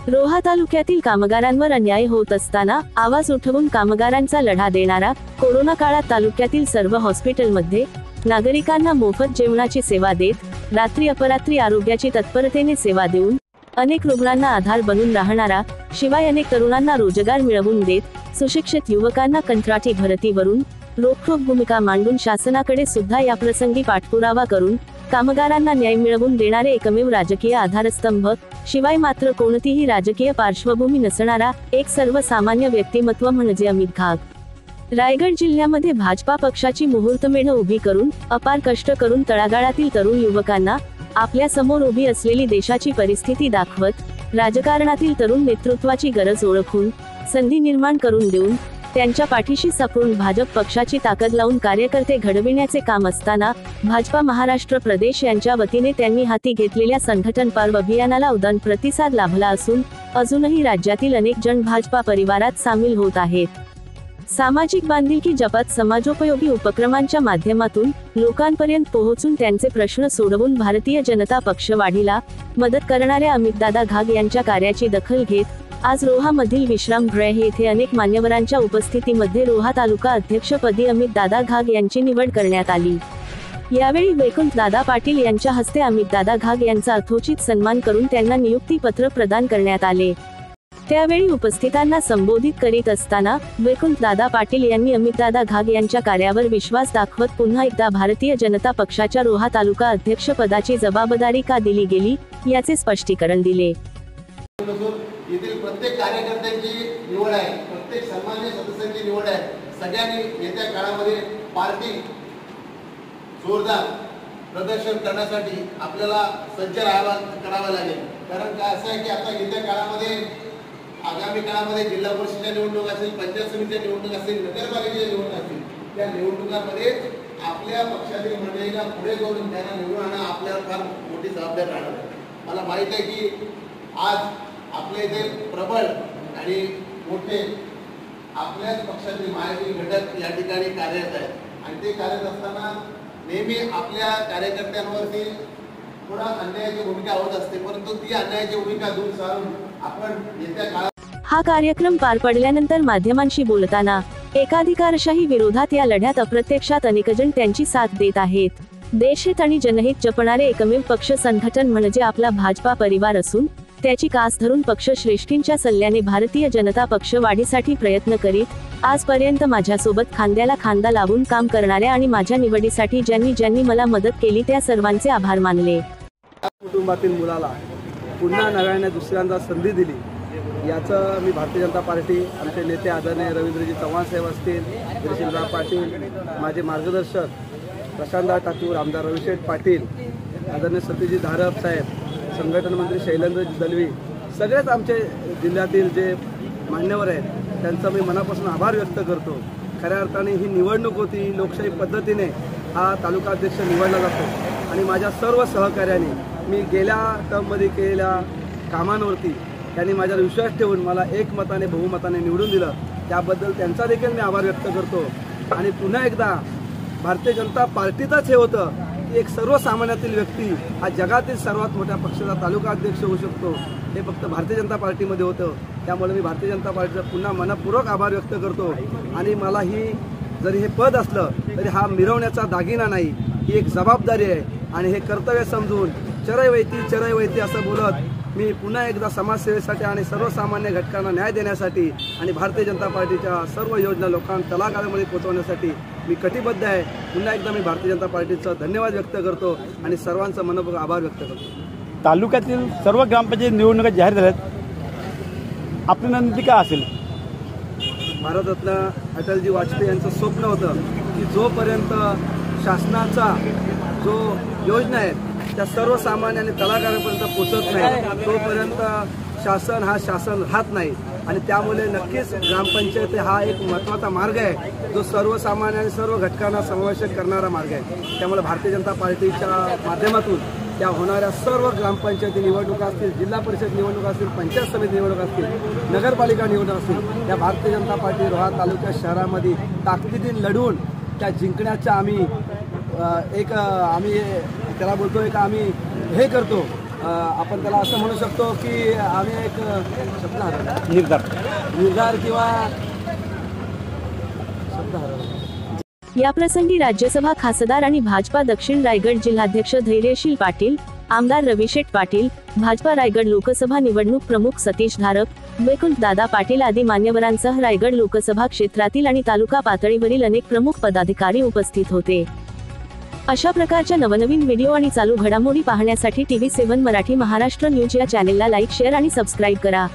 रोहा तालुक्यातील कामगारांवर अन्याय होत असताना आवाज उठवून कामगारांचा लढा देणारा, कोरोना काळात तालुक्यातील सर्व हॉस्पिटलमध्ये नागरिकांना मोफत जेवणाची सेवा देत, रात्री अपरात्री आरोग्याची तत्परतेने सेवा देऊन अनेक रुग्णांना आधार बनून राहणारा, शिवाय अनेक तरुणांना रोजगार मिळवून देत, सुशिक्षित युवकांना कंत्राटी भरतीवरून रोखठोक भूमिका मांडून शासनाकडे सुद्धा या प्रसंगी पाठपुरावा करून कामगारांना न्याय मिळवून देणारे एकमेव राजकीय आधारस्तंभ, शिवाय मात्र कोणतीही राजकीय पार्श्वभूमी नसणारा एक सर्वसामान्य व्यक्तिमत्व म्हणजे अमित घाग. रायगड जिल्ह्यामध्ये भाजपा पक्षाची मुहूर्तमेढ उभी करून अपार कष्ट करून तळागाळातील तरुण युवकांना आपल्या समोर उभी असलेली देशाची परिस्थिती दाखवत, राजकारणातील तरुण नेतृत्वाची गरज ओळखून संधी निर्माण करून देऊन त्यांच्या पाठीशी सापडून भाजप पक्षाची ताकद लावून कार्यकर्ते घडविण्याचे काम असताना भाजपा महाराष्ट्र प्रदेश यांच्या वतीने त्यांनी हाती घेतलेल्या संघटन पर्व अभियानाला उदंड प्रतिसाद लाभला असून अजूनही राज्यातील अनेक जण भाजपा परिवारात सामील होत आहेत. सामाजिक बांधिलकी जपत समाजोपयोगी उपक्रमांच्या माध्यमातून लोकांपर्यंत पोहोचून त्यांचे प्रश्न सोडवून भारतीय जनता पक्ष वाढीला मदत करणाऱ्या अमितदादा घाग यांच्या कार्याची दखल घेत आज रोहा मधील विश्रामगृह येथे अनेक मान्यवरांच्या उपस्थितीमध्ये रोहा तालुका अध्यक्षपदी अमितदादा घाग यांची निवड करण्यात आली. यावेळी वैकुंठदादा पाटील यांच्या हस्ते अमितदादा घाग यांचा अथोचित सन्मान करून त्यांना नियुक्ती पत्र प्रदान करण्यात आले. त्यावेळी उपस्थितांना संबोधित करीत असताना वैकुंठदादा पाटील यांनी अमितदादा घाग यांच्या कार्यावर विश्वास दाखवत पुन्हा एकदा भारतीय जनता पक्षाच्या रोहा तालुका अध्यक्षपदाची जबाबदारी का दिली गेली याचे स्पष्टीकरण दिले. येथील प्रत्येक कार्यकर्त्यांची निवड आहे, प्रत्येक सन्माननीय सदस्यांची निवड आहे. सगळ्यांनी येत्या काळामध्ये पार्टी जोरदार प्रदर्शन करण्यासाठी आपल्याला सज्ज करावा लागेल. कारण काय असं आहे की आता येत्या काळामध्ये आगामी काळामध्ये जिल्हा परिषदेच्या निवडणूक असेल, पंचायत समितीच्या निवडणूक असेल, नगरपालिकेच्या निवडणूक असतील, त्या निवडणुकांमध्ये आपल्या पक्षातील मंडळींना पुढे करून त्यांना निवडून आणणं आपल्याला फार मोठी जबाबदारी राहणार आहे. मला माहीत आहे की आज आपल्या इथे प्रबळ आणि मोठे आपल्याच पक्षातील महायुती घटक या ठिकाणी कार्यरत आहेत आणि ते कार्यरत असताना नेहमी आपल्या कार्यकर्त्यांवरती थोडा अन्यायाची भूमिका होत असते, परंतु ती अन्यायाची भूमिका दूर सारून आपण येत्या काळात. हा कार्यक्रम पार पडल्यानंतर माध्यमांशी बोलताना एकाधिकारशाही विरोधात या लढ्यात अप्रत्यक्षात अनेकजण त्यांची साथ देत आहेत. देशहित आणि जनहित जपणारे एकमेव पक्ष संघटन म्हणजे आपला भाजपा परिवार असून त्याची कास धरून पक्ष श्रेष्ठींच्या सल्ल्याने भारतीय जनता पक्ष वाढीसाठी प्रयत्न करीत आजपर्यंत माझ्यासोबत खांद्याला खांदा लावून काम करणाऱ्या आणि माझ्या निवडीसाठी ज्यांनी मला मदत केली त्या सर्वांचे आभार मानले. कुटुंबातील मुलाला पुन्हा नव्याने दुसऱ्यांदा संधी दिली याचं मी भारतीय जनता पार्टी, आमचे नेते आदरणीय रवींद्रजी चव्हाण साहेब असतील, गिरीशराव पाटील, माझे मार्गदर्शक प्रशांतदा ठाकूर, आमदार रविशेठ पाटील, आदरणीय सतीजी धारप साहेब, संघटन मंत्री शैलेंद्रजी दलवी, सगळेच आमचे जिल्ह्यातील जे मान्यवर आहेत त्यांचा मी मनापासून आभार व्यक्त करतो. खऱ्या अर्थाने ही निवडणूक होती, लोकशाही पद्धतीने हा तालुका अध्यक्ष निवडला जातो आणि माझ्या सर्व सहकार्यांनी मी गेल्या टर्ममध्ये केलेल्या कामांवरती त्यांनी माझ्यावर विश्वास ठेवून मला एकमताने बहुमताने निवडून दिलं, त्याबद्दल त्यांचा देखील मी आभार व्यक्त करतो. आणि पुन्हा एकदा भारतीय जनता पार्टीचाच हे होतं की एक सर्वसामान्यातील व्यक्ती हा जगातील सर्वात मोठ्या पक्षाचा तालुका अध्यक्ष होऊ शकतो, हे फक्त भारतीय जनता पार्टीमध्ये होतं. त्यामुळे मी भारतीय जनता पार्टीचा पुन्हा मनपूर्वक आभार व्यक्त करतो. आणि मला ही जरी हे पद असलं तरी हा मिरवण्याचा दागिना नाही, ही एक जबाबदारी आहे आणि हे कर्तव्य समजून चरैवैती असं बोलत मी पुन्हा एकदा समाजसेवेसाठी आणि सर्वसामान्य घटकांना न्याय देण्यासाठी आणि भारतीय जनता पार्टीच्या सर्व योजना लोकांना तळागाळामध्ये पोहोचवण्यासाठी मी कटिबद्ध आहे. पुन्हा एकदा मी भारतीय जनता पार्टीचा धन्यवाद व्यक्त करतो आणि सर्वांचा मनपूर्वक आभार व्यक्त करतो. तालुक्यातील सर्व ग्रामपंचायत निवडणुका जाहीर झाल्यात, आपली रणनीती काय असेल? भारतरत्न अटलजी वाजपेयी यांचं स्वप्न होतं की जोपर्यंत शासनाचा जो योजना आहेत त्या सर्वसामान्य आणि तळागाळापर्यंत पोचत नाही तोपर्यंत शासन राहत नाही. आणि त्यामुळे नक्कीच ग्रामपंचायत हा एक महत्त्वाचा मार्ग आहे जो सर्वसामान्य आणि सर्व घटकांना समावेशक करणारा मार्ग आहे. त्यामुळे भारतीय जनता पार्टीच्या माध्यमातून त्या होणाऱ्या सर्व ग्रामपंचायती निवडणुका असतील, जिल्हा परिषद निवडणुका असतील, पंचायत समिती निवडणुका असतील, नगरपालिका निवडणूक असतील, त्या भारतीय जनता पार्टी रोहा तालुका शहरामध्ये ताकदीने लढून त्या जिंकण्याच्या आम्ही त्याला बोलतो एक आम्ही हे करतो आपण त्याला असं म्हणू शकतो की आम्ही एक शब्द हरवला निर्धार किंवा शब्द हरवला. याप्रसंगी राज्यसभा खासदार आणि भाजपा दक्षिण रायगड जिल्हाध्यक्ष धैर्यशील पाटील, आमदार रविशेठ पाटील, भाजपा रायगड लोकसभा निवडणूक प्रमुख सतीश धारक, वैकुंठ दादा पाटील आदी मान्यवरांसह रायगड लोकसभा क्षेत्रातील आणि तालुका पातळीवरील अनेक प्रमुख पदाधिकारी उपस्थित होते. अशा प्रकारच्या नवनवीन व्हिडिओ आणि चालू घडामोडी पाहण्यासाठी TV7 मराठी महाराष्ट्र न्यूज या चॅनेलला लाईक, शेअर आणि सबस्क्राईब करा.